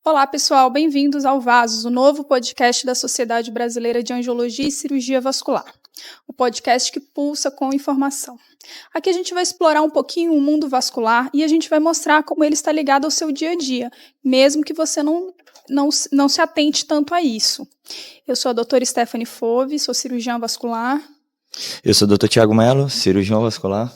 Olá, pessoal, bem-vindos ao Vasos, o novo podcast da Sociedade Brasileira de Angiologia e Cirurgia Vascular, o podcast que pulsa com informação. Aqui a gente vai explorar um pouquinho o mundo vascular e a gente vai mostrar como ele está ligado ao seu dia a dia, mesmo que você não se atente tanto a isso. Eu sou a doutora Stephanie Fove, sou cirurgiã vascular. Eu sou o Dr. Thiago Mello, cirurgião vascular.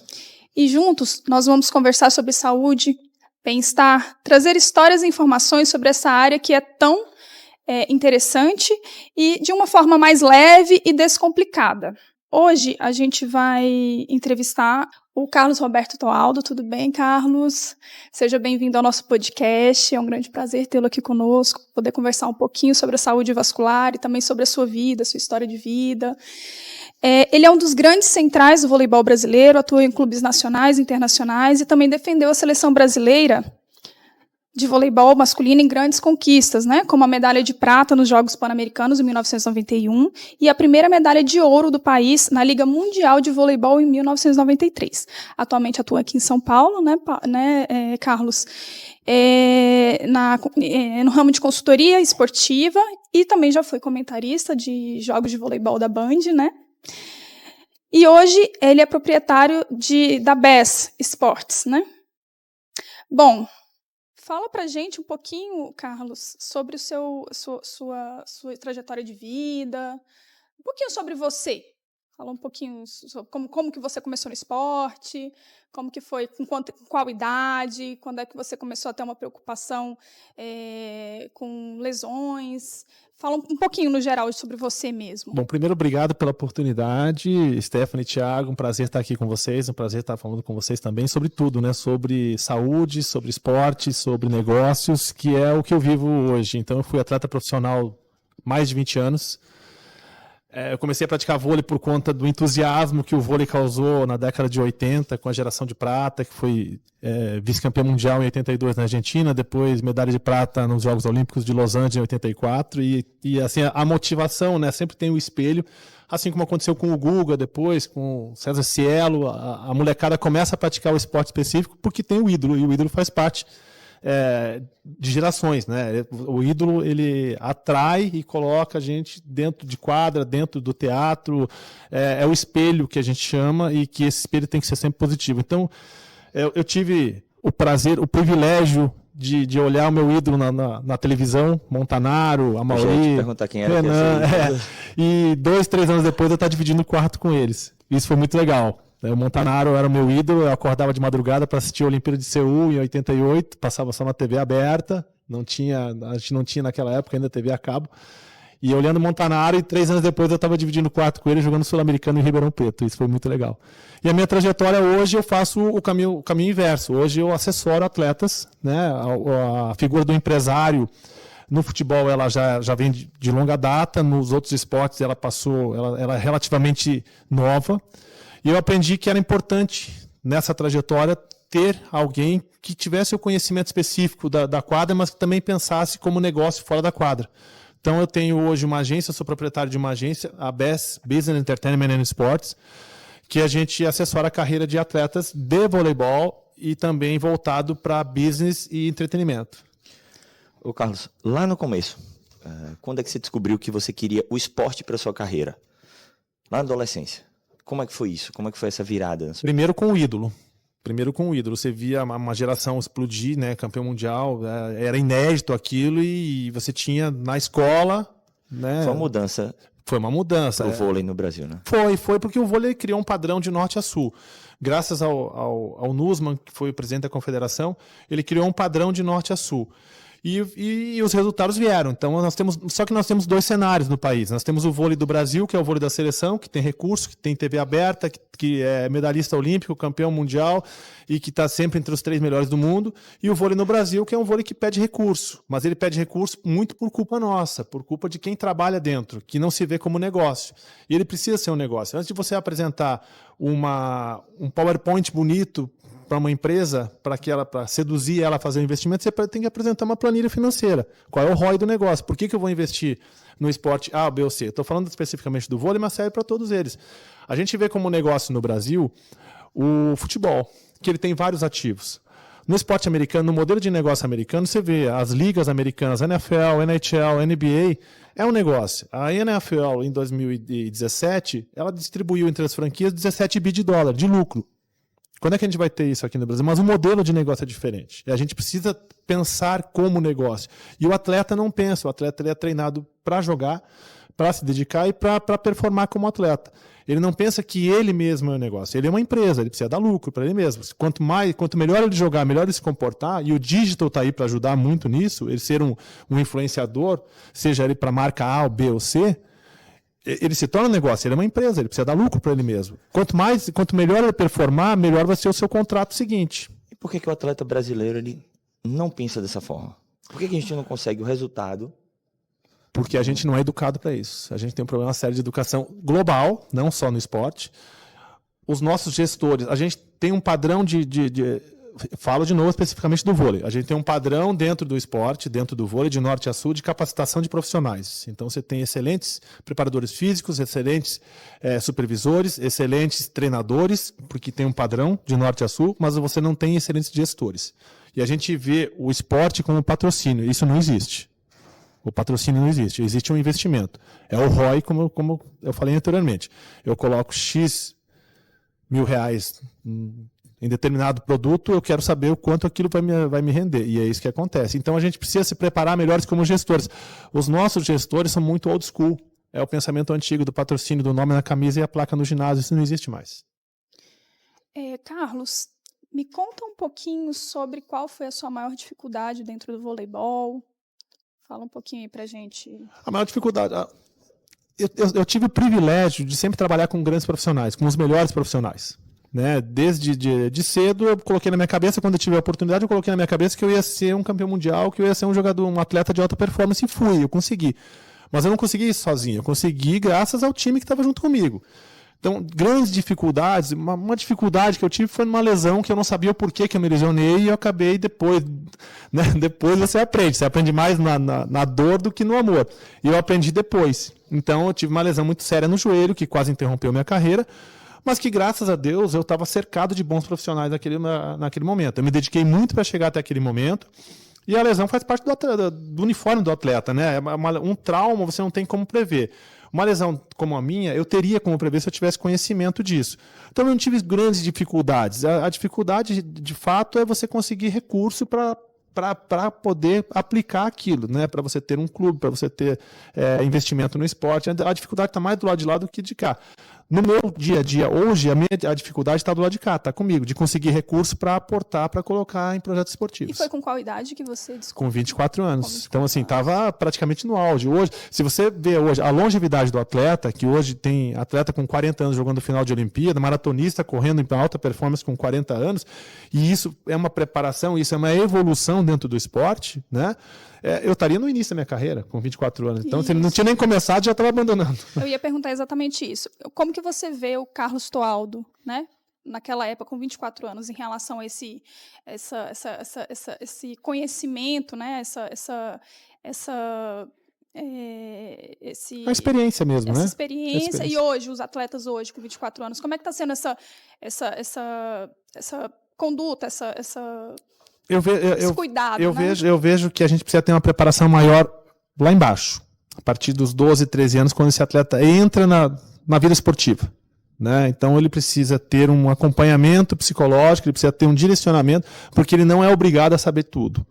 E juntos nós vamos conversar sobre saúde, bem-estar, trazer histórias e informações sobre essa área que é tão interessante e de uma forma mais leve e descomplicada. Hoje a gente vai entrevistar o Carlos Roberto Toaldo. Tudo bem, Carlos? Seja bem-vindo ao nosso podcast. É um grande prazer tê-lo aqui conosco, poder conversar um pouquinho sobre a saúde vascular e também sobre a sua vida, sua história de vida. Ele é um dos grandes centrais do voleibol brasileiro, atua em clubes nacionais e internacionais e também defendeu a seleção brasileira de voleibol masculino em grandes conquistas, né, como a medalha de prata nos Jogos Pan-Americanos em 1991 e a primeira medalha de ouro do país na Liga Mundial de Voleibol em 1993. Atualmente atua aqui em São Paulo, Carlos, no ramo de consultoria esportiva e também já foi comentarista de jogos de voleibol da Band, né? E hoje ele é proprietário da BES Sports, né? Bom, fala pra gente um pouquinho, Carlos, sobre sua trajetória de vida, um pouquinho sobre você. Fala um pouquinho sobre como que você começou no esporte, como que foi, com qual idade, quando é que você começou a ter uma preocupação com lesões. Fala um pouquinho, no geral, sobre você mesmo. Bom, primeiro, obrigado pela oportunidade, Stephanie, Thiago, um prazer estar aqui com vocês, um prazer estar falando com vocês também sobre tudo, né? Sobre saúde, sobre esporte, sobre negócios, que é o que eu vivo hoje. Então, eu fui atleta profissional mais de 20 anos. Eu comecei a praticar vôlei por conta do entusiasmo que o vôlei causou na década de 80, com a geração de prata, que foi vice-campeão mundial em 82 na Argentina, depois medalha de prata nos Jogos Olímpicos de Los Angeles em 84, e assim, a motivação, né, sempre tem o espelho, assim como aconteceu com o Guga depois, com o César Cielo, a molecada começa a praticar o esporte específico porque tem o ídolo, e o ídolo faz parte de gerações, né? O ídolo, ele atrai e coloca a gente dentro de quadra, dentro do teatro, é o espelho que a gente chama, e que esse espelho tem que ser sempre positivo. Então, eu tive o prazer, o privilégio de olhar o meu ídolo na televisão, Montanaro, Amaury, eu ia te perguntar quem era, Renan, e 2, 3 anos depois eu estava dividindo o quarto com eles. Isso foi muito legal. O Montanaro era o meu ídolo, eu acordava de madrugada para assistir a Olimpíada de Seul em 88, passava só na TV aberta, a gente não tinha naquela época ainda TV a cabo, e olhando o Montanaro, e 3 anos depois eu estava dividindo o quarto com ele, jogando Sul-Americano em Ribeirão Preto. Isso foi muito legal. E a minha trajetória hoje, eu faço o caminho inverso. Hoje eu assessoro atletas, né? A figura do empresário no futebol, ela já vem de longa data, nos outros esportes ela é relativamente nova. E eu aprendi que era importante, nessa trajetória, ter alguém que tivesse o conhecimento específico da quadra, mas que também pensasse como negócio fora da quadra. Então, eu tenho hoje uma agência, sou proprietário de uma agência, a BES, Business Entertainment and Sports, que a gente assessora a carreira de atletas de voleibol e também voltado para business e entretenimento. Ô Carlos, lá no começo, quando é que você descobriu que você queria o esporte para sua carreira? Lá na adolescência. Como é que foi isso? Como é que foi essa virada? Primeiro com o ídolo. Você via uma geração explodir, né? Campeão mundial, era inédito aquilo, e você tinha na escola, né? Foi uma mudança. Foi uma mudança. O vôlei no Brasil, né? Foi porque o vôlei criou um padrão de norte a sul. Graças ao Nussmann, que foi o presidente da confederação, ele criou um padrão de norte a sul. E os resultados vieram. Então, só que nós temos 2 cenários no país. Nós temos o vôlei do Brasil, que é o vôlei da seleção, que tem recurso, que tem TV aberta, que é medalhista olímpico, campeão mundial e que está sempre entre os 3 melhores do mundo. E o vôlei no Brasil, que é um vôlei que pede recurso. Mas ele pede recurso muito por culpa nossa, por culpa de quem trabalha dentro, que não se vê como negócio. E ele precisa ser um negócio. Antes de você apresentar um PowerPoint bonito para uma empresa, para seduzir ela a fazer um investimento, você tem que apresentar uma planilha financeira. Qual é o ROI do negócio? Por que eu vou investir no esporte A, B ou C? Estou falando especificamente do vôlei, mas serve para todos eles. A gente vê como negócio no Brasil o futebol, que ele tem vários ativos. No esporte americano, no modelo de negócio americano, você vê as ligas americanas, NFL, NHL, NBA, é um negócio. A NFL, em 2017, ela distribuiu entre as franquias 17 bi de dólar de lucro. Quando é que a gente vai ter isso aqui no Brasil? Mas o modelo de negócio é diferente. E a gente precisa pensar como negócio. E o atleta não pensa. O atleta ele é treinado para jogar, para se dedicar e para performar como atleta. Ele não pensa que ele mesmo é um negócio. Ele é uma empresa, ele precisa dar lucro para ele mesmo. Quanto melhor ele jogar, melhor ele se comportar, e o digital está aí para ajudar muito nisso, ele ser um influenciador, seja ele para a marca A, ou B ou C, ele se torna um negócio, ele é uma empresa, ele precisa dar lucro para ele mesmo. Quanto melhor ele performar, melhor vai ser o seu contrato seguinte. E por que o atleta brasileiro ele não pensa dessa forma? Por que a gente não consegue o resultado? Porque a gente não é educado para isso. A gente tem um problema sério de educação global, não só no esporte. Os nossos gestores, a gente tem um padrão falo de novo especificamente do vôlei. A gente tem um padrão dentro do esporte, dentro do vôlei, de norte a sul, de capacitação de profissionais. Então você tem excelentes preparadores físicos, excelentes supervisores, excelentes treinadores, porque tem um padrão de norte a sul, mas você não tem excelentes gestores. E a gente vê o esporte como patrocínio. Isso não existe. O patrocínio não existe, existe um investimento. É o ROI, como eu falei anteriormente. Eu coloco X mil reais em determinado produto, eu quero saber o quanto aquilo vai me render. E é isso que acontece. Então a gente precisa se preparar melhores como gestores. Os nossos gestores são muito old school. É o pensamento antigo do patrocínio, do nome na camisa e a placa no ginásio. Isso não existe mais. Carlos, me conta um pouquinho sobre qual foi a sua maior dificuldade dentro do voleibol. Fala um pouquinho aí pra gente. A maior dificuldade... Eu tive o privilégio de sempre trabalhar com grandes profissionais, com os melhores profissionais. Né? Desde de cedo, eu coloquei na minha cabeça, quando eu tive a oportunidade, eu coloquei na minha cabeça que eu ia ser um campeão mundial, que eu ia ser um atleta de alta performance, e fui, eu consegui. Mas eu não consegui isso sozinho, eu consegui graças ao time que estava junto comigo. Então, grandes dificuldades, uma dificuldade que eu tive foi numa lesão que eu não sabia o porquê que eu me lesionei e eu acabei depois, né? Depois você aprende mais na dor do que no amor. E eu aprendi depois. Então, eu tive uma lesão muito séria no joelho, que quase interrompeu minha carreira, mas que, graças a Deus, eu estava cercado de bons profissionais naquele momento. Eu me dediquei muito para chegar até aquele momento. E a lesão faz parte do uniforme do atleta, né? Um trauma você não tem como prever. Uma lesão como a minha, eu teria como prever se eu tivesse conhecimento disso. Então, eu não tive grandes dificuldades. A dificuldade, de fato, é você conseguir recurso para poder aplicar aquilo, né? Para você ter um clube, para você ter investimento no esporte. A dificuldade está mais do lado de lá do que de cá. No meu dia a dia, hoje, a dificuldade está do lado de cá, está comigo, de conseguir recurso para aportar, para colocar em projetos esportivos. E foi com qual idade que você descobriu? Com 24 anos. Então, assim, estava praticamente no auge. Hoje, se você vê hoje a longevidade do atleta, que hoje tem atleta com 40 anos jogando final de Olimpíada, maratonista correndo em alta performance com 40 anos, e isso é uma preparação, isso é uma evolução dentro do esporte, né? Eu estaria no início da minha carreira, com 24 anos. Então, se ele não tinha nem começado, já estava abandonando. Eu ia perguntar exatamente isso. Como que você vê o Carlos Toaldo, né? Naquela época, com 24 anos, em relação a esse conhecimento, né? A experiência mesmo, essa né? Experiência. E hoje, os atletas hoje, com 24 anos, como é que está sendo essa conduta, esse cuidado, né? Eu vejo que a gente precisa ter uma preparação maior lá embaixo, a partir dos 12, 13 anos, quando esse atleta entra na vida esportiva. Né? Então ele precisa ter um acompanhamento psicológico, ele precisa ter um direcionamento, porque ele não é obrigado a saber tudo.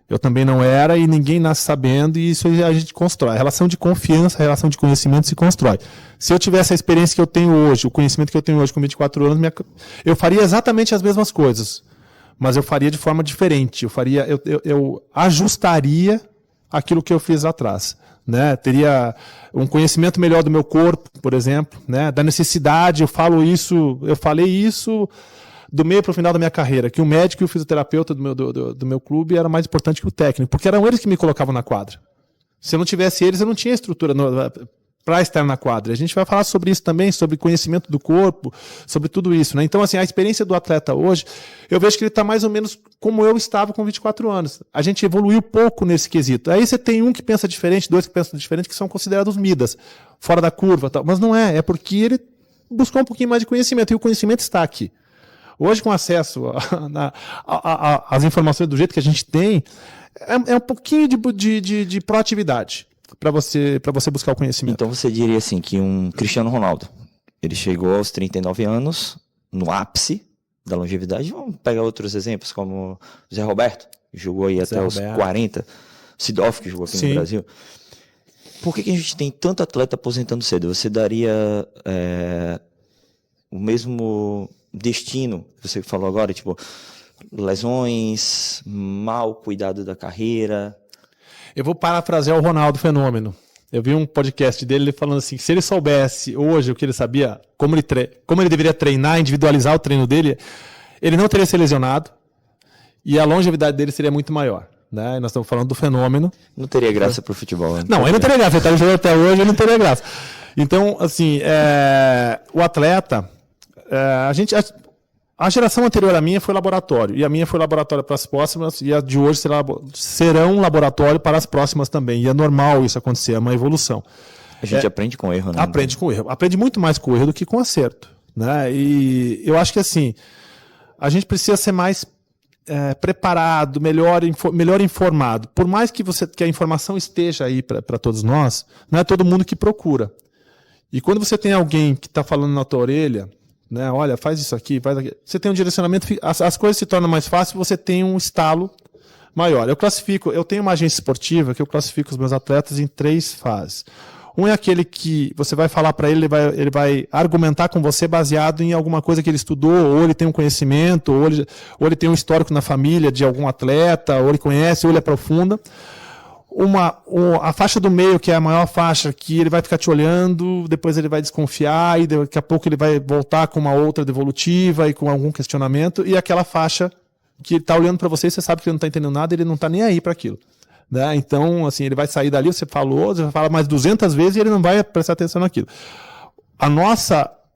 Eu também não era e ninguém nasce sabendo, e isso a gente constrói. A relação de confiança, a relação de conhecimento se constrói. Se eu tivesse a experiência que eu tenho hoje, o conhecimento que eu tenho hoje com 24 anos, eu faria exatamente as mesmas coisas. Mas eu faria de forma diferente. Eu ajustaria aquilo que eu fiz lá atrás. Né? Teria um conhecimento melhor do meu corpo, por exemplo, né? Da necessidade. Eu falei isso do meio para o final da minha carreira, que o médico e o fisioterapeuta do meu clube era mais importante que o técnico, porque eram eles que me colocavam na quadra. Se eu não tivesse eles, eu não tinha estrutura para estar na quadra. A gente vai falar sobre isso também, sobre conhecimento do corpo, sobre tudo isso. Né? Então, assim, a experiência do atleta hoje, eu vejo que ele está mais ou menos como eu estava com 24 anos. A gente evoluiu pouco nesse quesito. Aí você tem um que pensa diferente, dois que pensam diferente, que são considerados midas, fora da curva. Tal. Mas não é porque ele buscou um pouquinho mais de conhecimento, e o conhecimento está aqui. Hoje, com acesso às informações do jeito que a gente tem, é um pouquinho de proatividade para você buscar o conhecimento. Então você diria assim que um Cristiano Ronaldo, ele chegou aos 39 anos, no ápice da longevidade. Vamos pegar outros exemplos, como Zé Roberto, que jogou aí até os 40, Sidorf, que jogou aqui no Brasil. Por que a gente tem tanto atleta aposentando cedo? Você daria o mesmo destino que você falou agora, tipo, lesões, mau cuidado da carreira? Eu vou parafrasear o Ronaldo Fenômeno. Eu vi um podcast dele falando assim, se ele soubesse hoje o que ele sabia, como ele deveria treinar, individualizar o treino dele, ele não teria se lesionado e a longevidade dele seria muito maior. Né? Nós estamos falando do Fenômeno. Não teria graça pro futebol. Não, ele não teria graça. Ele está jogando até hoje, ele não teria graça. Então, assim, o atleta... A geração anterior à minha foi laboratório, e a minha foi laboratório para as próximas, e a de hoje serão laboratório para as próximas também. E é normal isso acontecer, é uma evolução. A gente aprende com erro, né? Aprende com erro. Aprende muito mais com erro do que com acerto. Né? E eu acho que assim, a gente precisa ser mais preparado, melhor informado. Por mais que a informação esteja aí para todos nós, não é todo mundo que procura. E quando você tem alguém que está falando na tua orelha, né, olha, faz isso aqui, faz aquilo, você tem um direcionamento, as coisas se tornam mais fáceis, você tem um estalo maior. Eu tenho uma agência esportiva que eu classifico os meus atletas em 3 fases. Um é aquele que você vai falar para ele, ele vai argumentar com você baseado em alguma coisa que ele estudou, ou ele tem um conhecimento, ou ele tem um histórico na família de algum atleta, ou ele conhece, ou ele aprofunda. A faixa do meio, que é a maior faixa, que ele vai ficar te olhando, depois ele vai desconfiar, e daqui a pouco ele vai voltar com uma outra devolutiva e com algum questionamento, e aquela faixa que ele está olhando para você e você sabe que ele não está entendendo nada, ele não está nem aí para aquilo. Né? Então, assim, ele vai sair dali, você fala mais 200 vezes e ele não vai prestar atenção naquilo.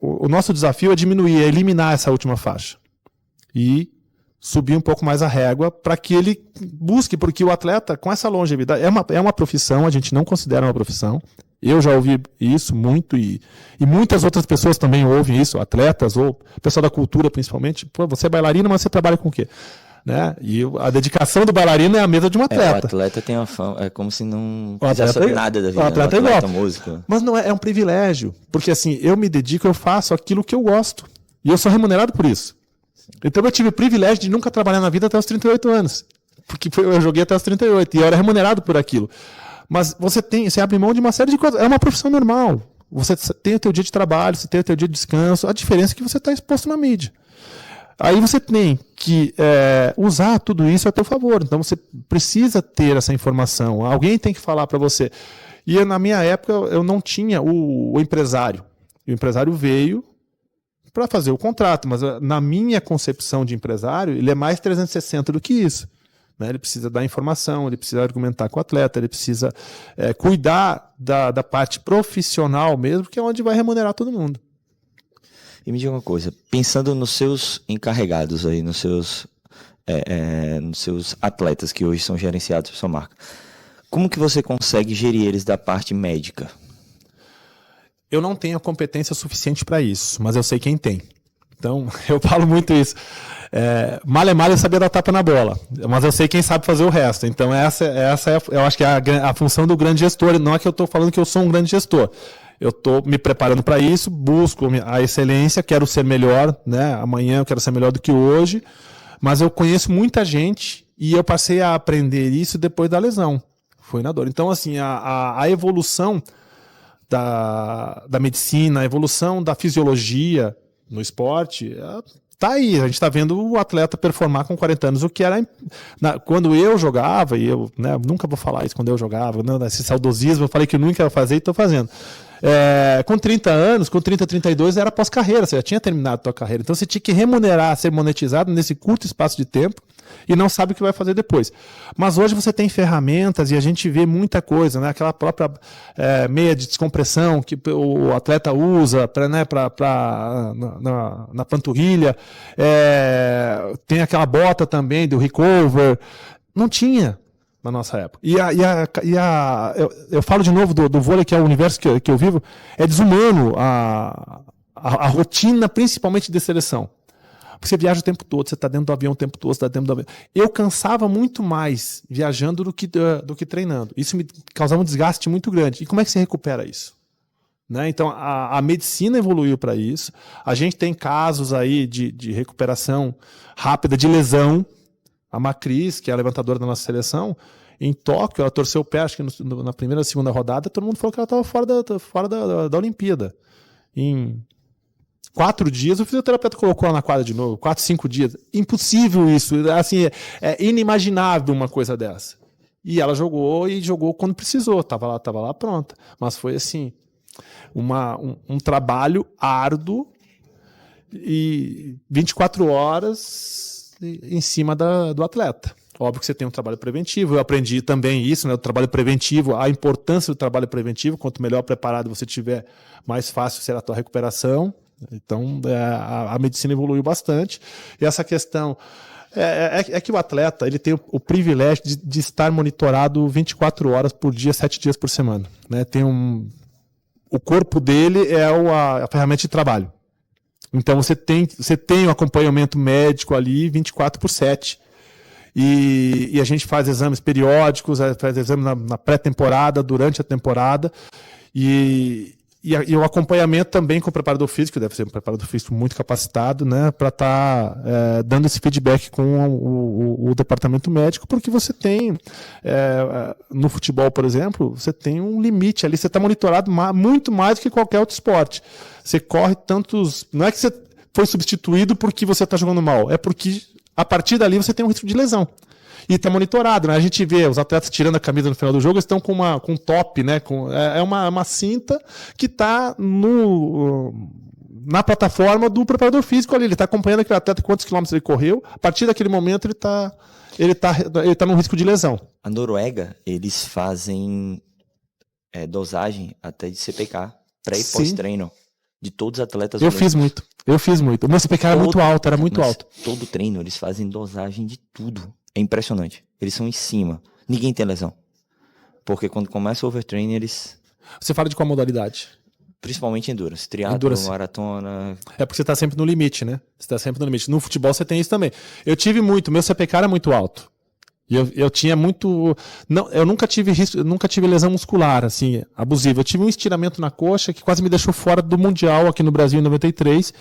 O nosso desafio é diminuir, é eliminar essa última faixa. E subir um pouco mais a régua para que ele busque, porque o atleta, com essa longevidade, é uma profissão, a gente não considera uma profissão. Eu já ouvi isso muito e muitas outras pessoas também ouvem isso, atletas ou pessoal da cultura principalmente. Pô, você é bailarina, mas você trabalha com o quê? Né? E a dedicação do bailarino é a mesma de um atleta. O atleta tem uma fama, é como se não quisesse saber nada da vida. O atleta é igual. Música. Mas não é um privilégio, porque assim, eu me dedico, eu faço aquilo que eu gosto. E eu sou remunerado por isso. Então eu tive o privilégio de nunca trabalhar na vida até os 38 anos. Porque eu joguei até os 38 e eu era remunerado por aquilo. Mas você abre mão de uma série de coisas. É uma profissão normal. Você tem o teu dia de trabalho, você tem o teu dia de descanso. A diferença é que você está exposto na mídia. Aí você tem que usar tudo isso a teu favor. Então você precisa ter essa informação. Alguém tem que falar para você. E na minha época eu não tinha o empresário. O empresário veio para fazer o contrato, mas na minha concepção de empresário, ele é mais 360 do que isso. Né? Ele precisa dar informação, ele precisa argumentar com o atleta, ele precisa cuidar da parte profissional mesmo, que é onde vai remunerar todo mundo. E me diga uma coisa, pensando nos seus encarregados aí, nos seus atletas que hoje são gerenciados por sua marca, como que você consegue gerir eles da parte médica? Eu não tenho a competência suficiente para isso, mas eu sei quem tem. Então, eu falo muito isso. Mal é mal eu saber dar tapa na bola, mas eu sei quem sabe fazer o resto. Então, eu acho que é a função do grande gestor. Não é que eu estou falando que eu sou um grande gestor. Eu estou me preparando para isso, busco a excelência, quero ser melhor, né? Amanhã eu quero ser melhor do que hoje, mas eu conheço muita gente e eu passei a aprender isso depois da lesão. Foi na dor. Então, assim, a evolução da medicina, a evolução da fisiologia no esporte, tá aí. A gente está vendo o atleta performar com 40 anos, o que era... Quando eu jogava, e eu nunca vou falar isso quando eu jogava, esse saudosismo, eu falei que eu nunca ia fazer e estou fazendo. Com 30 anos, com 30, 32, era pós-carreira, você já tinha terminado a tua carreira. Então você tinha que remunerar, ser monetizado nesse curto espaço de tempo e não sabe o que vai fazer depois. Mas hoje você tem ferramentas e a gente vê muita coisa, né? Aquela própria meia de descompressão que o atleta usa na panturrilha, tem aquela bota também do recover. Não tinha na nossa época. Eu falo de novo do vôlei, que é o universo que eu vivo, é desumano a rotina, principalmente de seleção. Porque você viaja o tempo todo, você está dentro do avião o tempo todo, você está dentro do avião. Eu cansava muito mais viajando do que treinando. Isso me causava um desgaste muito grande. E como é que você recupera isso? Né? Então, a medicina evoluiu para isso. A gente tem casos aí de recuperação rápida de lesão. A Macris, que é a levantadora da nossa seleção, em Tóquio, ela torceu o pé, acho que na primeira ou segunda rodada, todo mundo falou que ela estava fora da Olimpíada. Em 4 dias, o fisioterapeuta colocou ela na quadra de novo. 4, 5 dias. Impossível isso. Assim, é inimaginável uma coisa dessa. E ela jogou quando precisou. Tava lá pronta. Mas foi assim, um trabalho árduo e 24 horas em cima do atleta. Óbvio que você tem um trabalho preventivo. Eu aprendi também isso, né? O trabalho preventivo, a importância do trabalho preventivo. Quanto melhor preparado você tiver, mais fácil será a tua recuperação. Então, a medicina evoluiu bastante. E essa questão é que o atleta ele tem o privilégio de estar monitorado 24 horas por dia, 7 dias por semana. Né? O corpo dele é a ferramenta de trabalho. Então, você tem o acompanhamento médico ali 24/7. E a gente faz exames periódicos, faz exame na pré-temporada, durante a temporada, e o acompanhamento também com o preparador físico, deve ser um preparador físico muito capacitado, né, para estar dando esse feedback com o departamento médico, porque você tem, no futebol, por exemplo, você tem um limite ali, você está monitorado muito mais do que qualquer outro esporte. Você corre tantos... Não é que você foi substituído porque você está jogando mal, é porque a partir dali você tem um risco de lesão. E está monitorado, né? A gente vê os atletas tirando a camisa no final do jogo, eles estão com um top, né? É uma cinta que está na plataforma do preparador físico ali. Ele está acompanhando aquele atleta, quantos quilômetros ele correu. A partir daquele momento ele tá num risco de lesão. A Noruega, eles fazem dosagem até de CPK, pré e pós-treino, de todos os atletas. Eu fiz muito. O meu CPK era muito alto. Todo treino eles fazem dosagem de tudo. É impressionante. Eles são em cima. Ninguém tem lesão. Porque quando começa o overtraining, eles... Você fala de qual modalidade? Principalmente endurance. Triatlo, maratona... É porque você está sempre no limite, né? Você está sempre no limite. No futebol você tem isso também. Eu tive muito. Meu CPK era muito alto. E eu tinha muito... Não, eu nunca tive lesão muscular, assim, abusiva. Eu tive um estiramento na coxa que quase me deixou fora do Mundial aqui no Brasil em 93.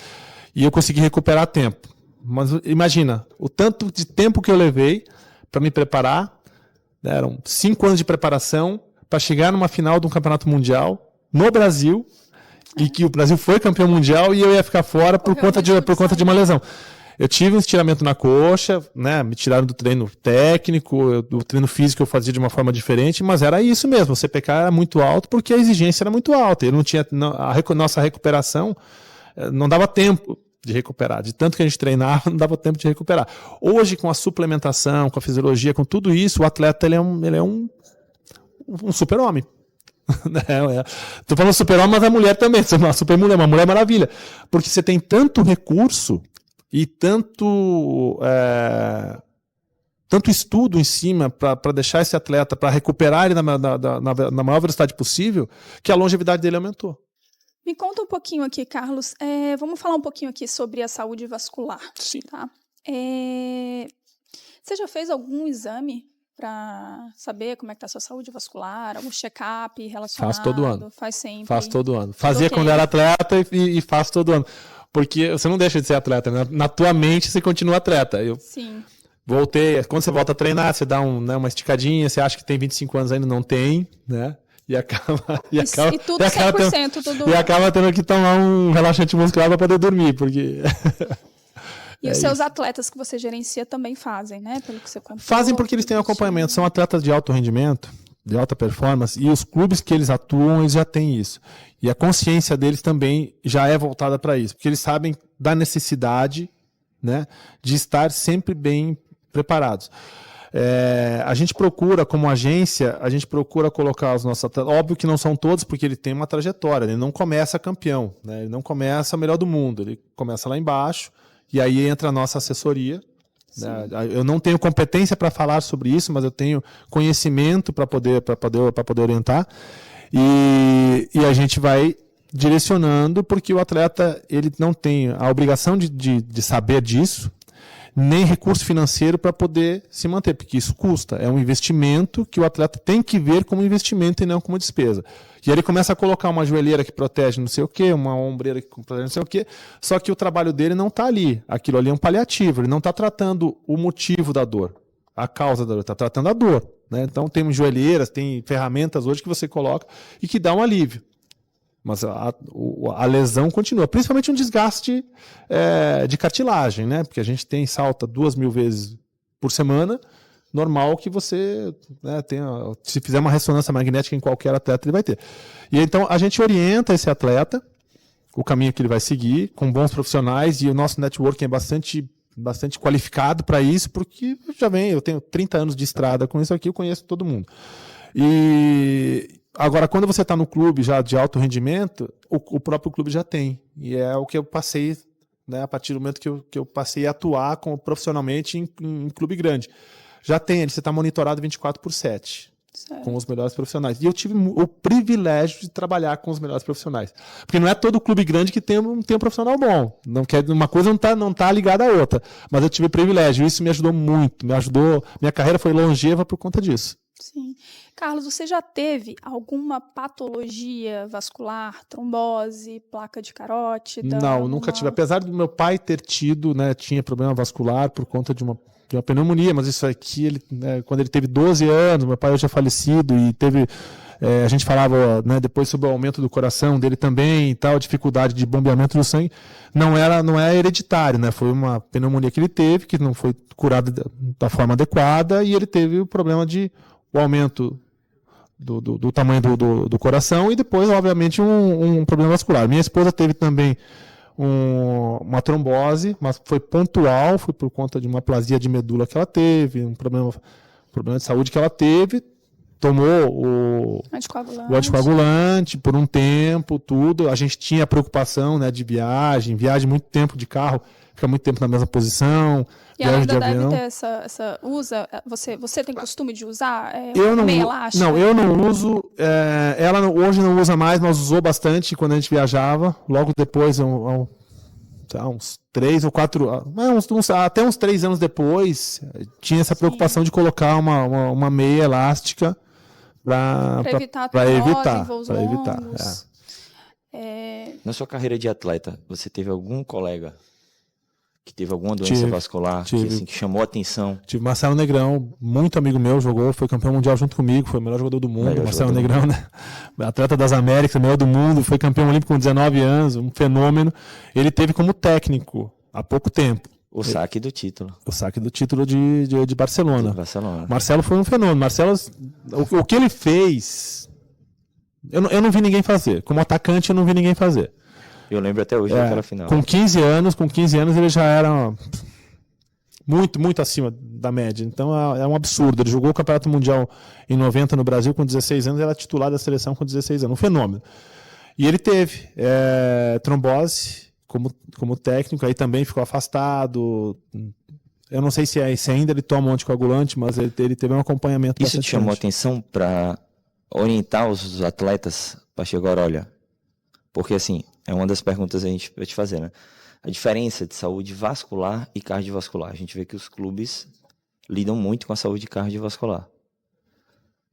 E eu consegui recuperar a tempo. Mas imagina, o tanto de tempo que eu levei para me preparar, né, eram 5 anos de preparação para chegar numa final de um campeonato mundial no Brasil, e que o Brasil foi campeão mundial e eu ia ficar fora por conta de uma lesão. Eu tive um estiramento na coxa, né, me tiraram do treino técnico, do treino físico eu fazia de uma forma diferente, mas era isso mesmo, o CPK era muito alto porque a exigência era muito alta. Eu não tinha, nossa recuperação não dava tempo de recuperar. De tanto que a gente treinava, não dava tempo de recuperar. Hoje, com a suplementação, com a fisiologia, com tudo isso, o atleta ele é um super-homem. Estou falando super-homem, mas a mulher também. Você é uma super-mulher, uma mulher maravilha. Porque você tem tanto recurso e tanto estudo em cima para deixar esse atleta, para recuperar ele na maior velocidade possível, que a longevidade dele aumentou. Me conta um pouquinho aqui, Carlos. Vamos falar um pouquinho aqui sobre a saúde vascular. Sim. Tá? Você já fez algum exame para saber como é que está a sua saúde vascular? Algum check-up relacionado? Faço todo ano. Faz sempre? Faço todo ano. Fazia quando era atleta e faço todo ano. Porque você não deixa de ser atleta, né? Na tua mente você continua atleta. Sim. Voltei. Quando você volta a treinar, você dá uma esticadinha, você acha que tem 25 anos ainda, não tem, né? E tudo 100% tudo... E acaba tendo que tomar um relaxante muscular para poder dormir, porque... E os seus atletas que você gerencia também fazem, né? Pelo que você contou. Fazem porque eles têm acompanhamento, são atletas de alto rendimento, de alta performance, e os clubes que eles atuam, eles já têm isso. E a consciência deles também já é voltada para isso, porque eles sabem da necessidade, né, de estar sempre bem preparados. A gente procura, como agência, colocar os nossos atletas. Óbvio que não são todos, porque ele tem uma trajetória. Ele não começa campeão, né? Ele não começa o melhor do mundo. Ele começa lá embaixo, e aí entra a nossa assessoria. Né? Eu não tenho competência para falar sobre isso, mas eu tenho conhecimento para poder orientar. E a gente vai direcionando, porque o atleta ele não tem a obrigação de saber disso, nem recurso financeiro para poder se manter, porque isso custa. É um investimento que o atleta tem que ver como investimento e não como despesa. E aí ele começa a colocar uma joelheira que protege não sei o quê, uma ombreira que protege não sei o quê, só que o trabalho dele não está ali. Aquilo ali é um paliativo, ele não está tratando o motivo da dor, a causa da dor, está tratando a dor. Né? Então tem joelheiras, tem ferramentas hoje que você coloca e que dá um alívio. Mas a lesão continua, principalmente um desgaste de cartilagem, né? Porque a gente salta 2.000 vezes por semana, normal que você tenha, se fizer uma ressonância magnética em qualquer atleta, ele vai ter. E então a gente orienta esse atleta, o caminho que ele vai seguir, com bons profissionais, e o nosso networking é bastante qualificado para isso, porque eu tenho 30 anos de estrada com isso aqui, eu conheço todo mundo. Agora, quando você está no clube já de alto rendimento, o próprio clube já tem. E é o que eu passei, né, a partir do momento que eu passei a atuar profissionalmente em clube grande. Já tem, você está monitorado 24/7 com os melhores profissionais. E eu tive o privilégio de trabalhar com os melhores profissionais. Porque não é todo clube grande que tem um profissional bom. Não quer, uma coisa não tá ligada à outra. Mas eu tive o privilégio. Isso me ajudou muito. Minha carreira foi longeva por conta disso. Sim. Carlos, você já teve alguma patologia vascular, trombose, placa de carótida? Não, nunca tive. Apesar do meu pai ter tido, né, tinha problema vascular por conta de uma pneumonia, mas isso aqui, quando ele teve 12 anos, meu pai hoje é falecido e teve... a gente falava, né, depois sobre o aumento do coração dele também e tal, dificuldade de bombeamento do sangue. Não é hereditário, né? Foi uma pneumonia que ele teve, que não foi curada da forma adequada, e ele teve o problema o aumento do tamanho do coração e depois, obviamente, um problema vascular. Minha esposa teve também uma trombose, mas foi pontual, foi por conta de uma aplasia de medula que ela teve, um problema de saúde que ela teve, tomou o anticoagulante por um tempo, tudo. A gente tinha a preocupação, né, de viagem muito tempo de carro, fica muito tempo na mesma posição. E ela ainda deve ter você tem costume de usar meia elástica? Não, eu não uso. Ela hoje não usa mais, mas usou bastante quando a gente viajava. Logo depois, uns 3 ou 4, até uns 3 anos depois, tinha essa preocupação de colocar uma meia elástica para evitar. Na sua carreira de atleta, você teve algum colega que teve alguma doença vascular que chamou a atenção? Tive Marcelo Negrão, muito amigo meu, foi campeão mundial junto comigo, foi o melhor jogador do mundo. Marcelo Negrão, né? Atleta das Américas, melhor do mundo, foi campeão olímpico com 19 anos, um fenômeno. Ele teve como técnico há pouco tempo. O saque do título. O saque do título de Barcelona. Barcelona. Marcelo foi um fenômeno. Marcelo, o que ele fez, eu não vi ninguém fazer. Como atacante, eu não vi ninguém fazer. Eu lembro até hoje daquela final. Com 15 anos ele já era muito, muito acima da média. Então é um absurdo. Ele jogou o Campeonato Mundial em 90 no Brasil com 16 anos, era titular da seleção com 16 anos. Um fenômeno. E ele teve trombose como técnico, aí também ficou afastado. Eu não sei se ainda ele toma um anticoagulante, mas ele teve um acompanhamento. Isso te chamou a atenção para orientar os atletas para chegar, olha, porque assim, é uma das perguntas que a gente vai te fazer, né? A diferença de saúde vascular e cardiovascular. A gente vê que os clubes lidam muito com a saúde cardiovascular.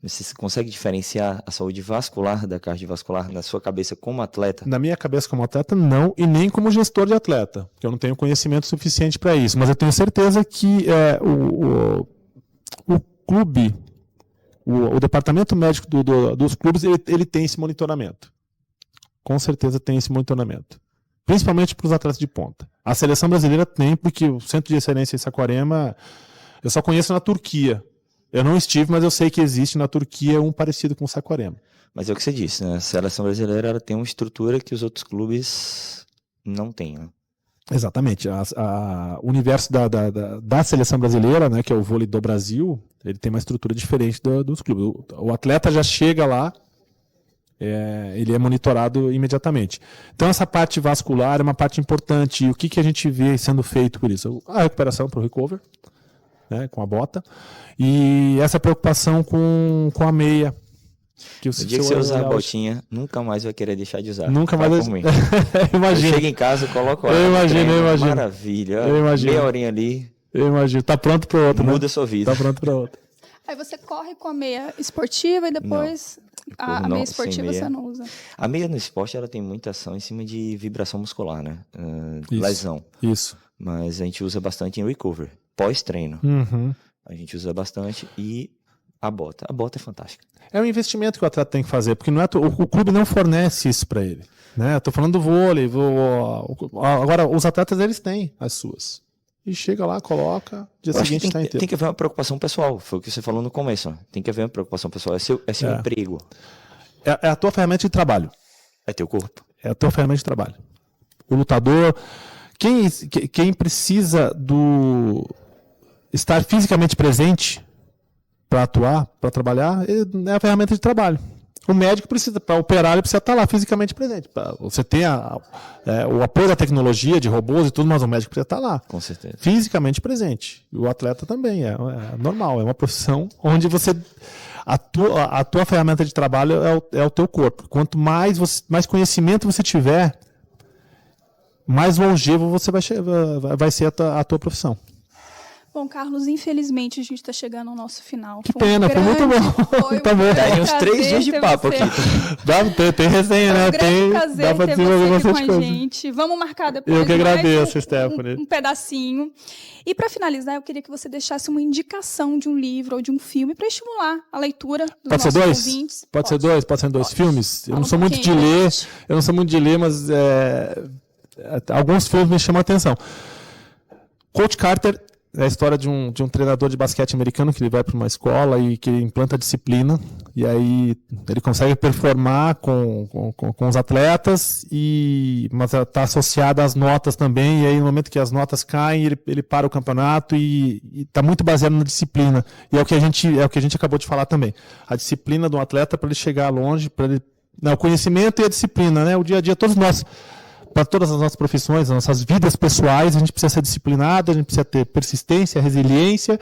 Você consegue diferenciar a saúde vascular da cardiovascular na sua cabeça como atleta? Na minha cabeça como atleta, não, e nem como gestor de atleta, porque eu não tenho conhecimento suficiente para isso. Mas eu tenho certeza que o clube, o departamento médico dos clubes, ele tem esse monitoramento. Com certeza tem esse monitoramento. Principalmente para os atletas de ponta. A seleção brasileira tem, porque o Centro de Excelência em Saquarema, eu só conheço na Turquia. Eu não estive, mas eu sei que existe na Turquia um parecido com o Saquarema. Mas é o que você disse, né? A seleção brasileira ela tem uma estrutura que os outros clubes não têm, né? Exatamente. O universo da seleção brasileira, né, que é o vôlei do Brasil, ele tem uma estrutura diferente dos clubes. O atleta já chega lá, ele é monitorado imediatamente. Então essa parte vascular é uma parte importante. E o que a gente vê sendo feito por isso? A recuperação para o recover, né, com a bota, e essa preocupação com a meia, Que no dia que você usar a botinha, nunca mais vai querer deixar de usar. Nunca mais. Imagina. Chega em casa, coloca eu imagino. Maravilha. Eu imagino. Meia horinha ali. Eu imagino. Tá pronto para outra. Muda a sua vida. Tá pronto para outra. Aí você corre com a meia esportiva e depois a meia esportiva você não usa. A meia no esporte ela tem muita ação em cima de vibração muscular, né? Lesão. Isso. Mas a gente usa bastante em recover, pós-treino. Uhum. A gente usa bastante e a bota. A bota é fantástica. É um investimento que o atleta tem que fazer, porque não é o clube não fornece isso para ele. Né? Eu tô falando do vôlei. Agora, os atletas, eles têm as suas. E chega lá, coloca, dia seguinte está inteiro. Tem que haver uma preocupação pessoal. Foi o que você falou no começo. Ó. Tem que haver uma preocupação pessoal. É seu emprego. É a tua ferramenta de trabalho. É teu corpo. É a tua ferramenta de trabalho. O lutador... Quem precisa estar fisicamente presente para atuar, para trabalhar, é a ferramenta de trabalho. O médico precisa, para operar, ele precisa estar lá fisicamente presente. Você tem o apoio da tecnologia, de robôs e tudo, mas o médico precisa estar lá. Com certeza. Fisicamente presente. E o atleta também, é normal, é uma profissão onde você... A tua ferramenta de trabalho é o teu corpo. Quanto mais conhecimento você tiver, mais longevo você vai ser a tua profissão. Bom, Carlos, infelizmente a gente está chegando ao nosso final. Que pena, foi muito bom. Tá bom. Tem uns 3 dias de papo aqui. Tem resenha, né? Dá para desenvolver bastante coisa. Gente. Vamos marcar depois. Eu que agradeço, Stephanie. Um pedacinho. E para finalizar, eu queria que você deixasse uma indicação de um livro ou de um filme para estimular a leitura dos nossos ouvintes. Pode ser dois? Pode ser dois filmes? Eu não sou muito de ler, mas alguns filmes me chamam a atenção. Coach Carter é a história de um treinador de basquete americano que ele vai para uma escola e que implanta disciplina, e aí ele consegue performar com os atletas, mas está associada às notas também, e aí no momento que as notas caem, ele para o campeonato e está muito baseado na disciplina. E é o que a gente acabou de falar também. A disciplina do atleta para ele chegar longe, o conhecimento e a disciplina, né? O dia a dia, todos nós, para todas as nossas profissões, as nossas vidas pessoais, a gente precisa ser disciplinado, a gente precisa ter persistência, resiliência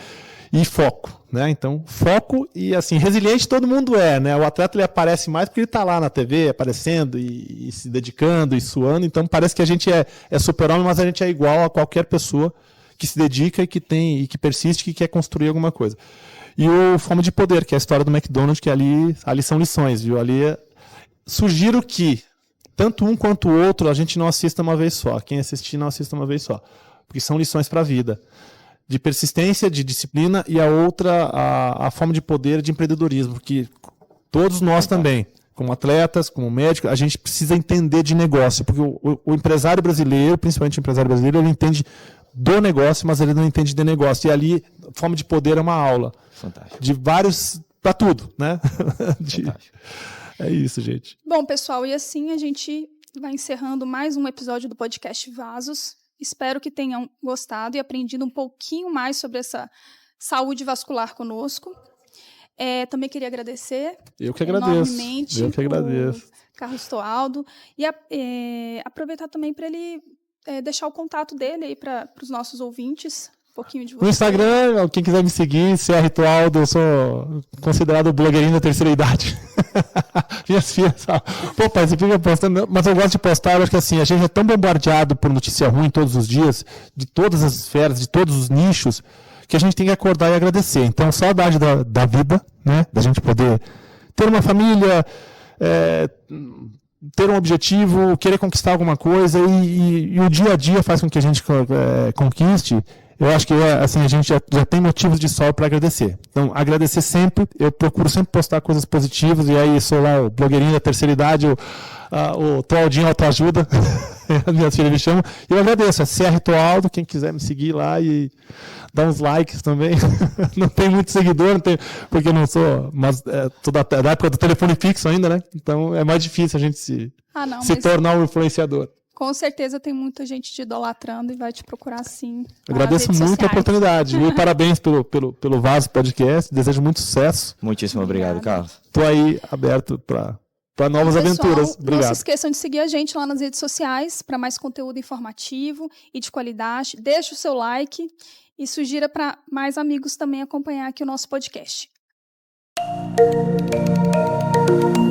e foco, né? Então, foco e, assim, resiliente todo mundo é, né? O atleta, ele aparece mais porque ele está lá na TV, aparecendo e se dedicando e suando, então parece que a gente é super-homem, mas a gente é igual a qualquer pessoa que se dedica e que persiste e que quer construir alguma coisa. E o Fome de Poder, que é a história do McDonald's, que ali são lições, viu? Ali sugiro que tanto um quanto o outro, a gente não assista uma vez só. Quem assistir, não assista uma vez só. Porque são lições para a vida. De persistência, de disciplina, e a outra, a fome de poder, de empreendedorismo. Porque todos nós também, como atletas, como médicos, a gente precisa entender de negócio. Porque o empresário brasileiro, principalmente o empresário brasileiro, ele entende do negócio, mas ele não entende de negócio. E ali, fome de poder é uma aula. Fantástico. De vários, para tudo, né? Fantástico. É isso, gente. Bom, pessoal, e assim a gente vai encerrando mais um episódio do podcast Vasos. Espero que tenham gostado e aprendido um pouquinho mais sobre essa saúde vascular conosco. Também queria agradecer enormemente o Carlos Toaldo e aproveitar também para ele deixar o contato dele aí para os nossos ouvintes. Um pouquinho de você. No Instagram, quem quiser me seguir, CR Toaldo, eu sou considerado blogueirinho da terceira idade. Minhas filhas falam, pô, pai, você fica postando, mas eu gosto de postar, eu acho que assim, a gente é tão bombardeado por notícia ruim todos os dias, de todas as esferas, de todos os nichos, que a gente tem que acordar e agradecer. Então, saudade da vida, né, da gente poder ter uma família, ter um objetivo, querer conquistar alguma coisa, e o dia a dia faz com que a gente conquiste. Eu acho que assim, a gente já tem motivos de sol para agradecer. Então, agradecer sempre. Eu procuro sempre postar coisas positivas. E aí, sou lá o blogueirinho da terceira idade, o Toaldinho Autoajuda. As minhas filhas me chamam. E eu agradeço. É CR Toaldo. Quem quiser me seguir lá e dar uns likes também. Não tem muito seguidor, porque eu não sou. Mas sou da época do telefone fixo ainda, né? Então, é mais difícil a gente se tornar um influenciador. Com certeza tem muita gente te idolatrando e vai te procurar sim. Agradeço muito a oportunidade. E parabéns pelo Vaso Podcast. Desejo muito sucesso. Muitíssimo obrigado, Carlos. Estou aí aberto para novas aventuras. Obrigado. Não se esqueçam de seguir a gente lá nas redes sociais para mais conteúdo informativo e de qualidade. Deixe o seu like e sugira para mais amigos também acompanhar aqui o nosso podcast. Música